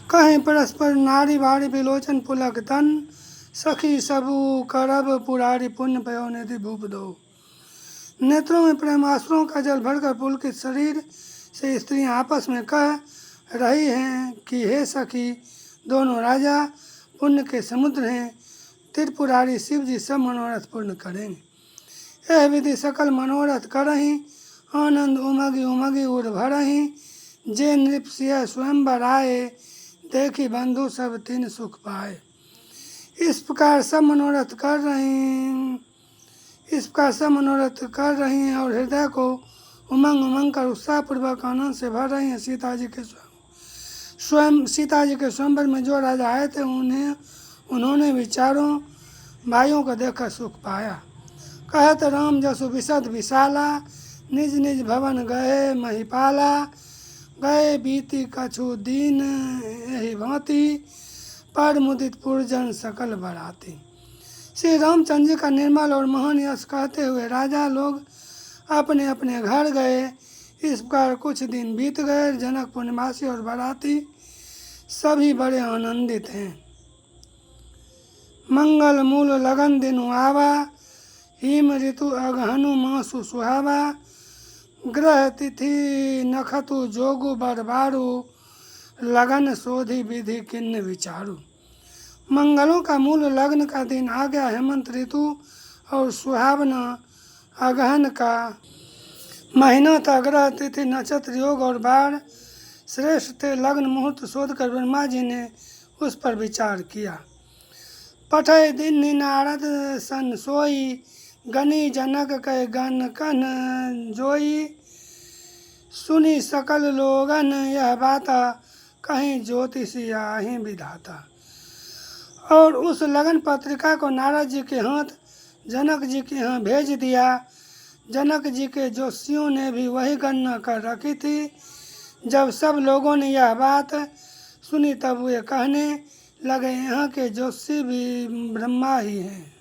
कहीं परस्पर नारी भारी विलोचन पुलक तन, सखी सबू करब पुरारी पुण्य पयो निधि भूप दो। नेत्रों में प्रेम आंसुओं का जल भरकर पुलकित शरीर से स्त्रियां आपस में कह रही हैं कि हे सखी, दोनों राजा पुण्य के समुद्र हैं, त्रिपुरारी शिव जी सब मनोरथ पूर्ण करेंगे। यह विधि सकल मनोरथ करही, आनंद उमगी उमगी उड़ भरही, जे नृप सिंह स्वयंवर आए, देखी बंधु सब तीन सुख पाए। इस प्रकार सब मनोरथ कर रही हैं और हृदय को उमंग उमंग कर उत्साहपूर्वक आनंद से भर रही हैं। सीता जी के स्वयंवर में जो राजा आए थे उन्होंने भी चारों भाइयों को देखकर सुख पाया। कहत राम जसु विशद विशाला, निज निज भवन गए महिपाला, गए बीती कछु दीन यही भांति, पर मुदित पुरजन सकल बराती। श्री रामचंद्र जी का निर्मल और महान यश कहते हुए राजा लोग अपने अपने घर गए। इस प्रकार कुछ दिन बीत गए। जनकपुर निवासी और बाराती सभी बड़े आनंदित हैं। मंगल मूल लगन दिनु आवा, हिम ऋतु अगहनु मासु सुहावा, ग्रह तिथि नखतु जोगु बरबारू, लगन शोधि विधि किन्न विचारू। मंगलों का मूल लग्न का दिन आ गया। हेमंत ऋतु और सुहावना अगहन का महीना था। ग्रह तिथि नक्षत्र योग और बार श्रेष्ठ थे। लग्न मुहूर्त शोध कर ब्रह्मा जी ने उस पर विचार किया। पठय दिन नारद सन सोई, गनी जनक कह गन कन जोई, सुनी सकल लोगन यह बाता, कहीं ज्योतिषी आही विधाता। और उस लगन पत्रिका को नारद जी के हाथ जनक जी के यहाँ भेज दिया। जनक जी के ज्योतिषियों ने भी वही गणना कर रखी थी। जब सब लोगों ने यह बात सुनी तब वे कहने लगे, यहाँ के ज्योतिषी भी ब्रह्मा ही हैं।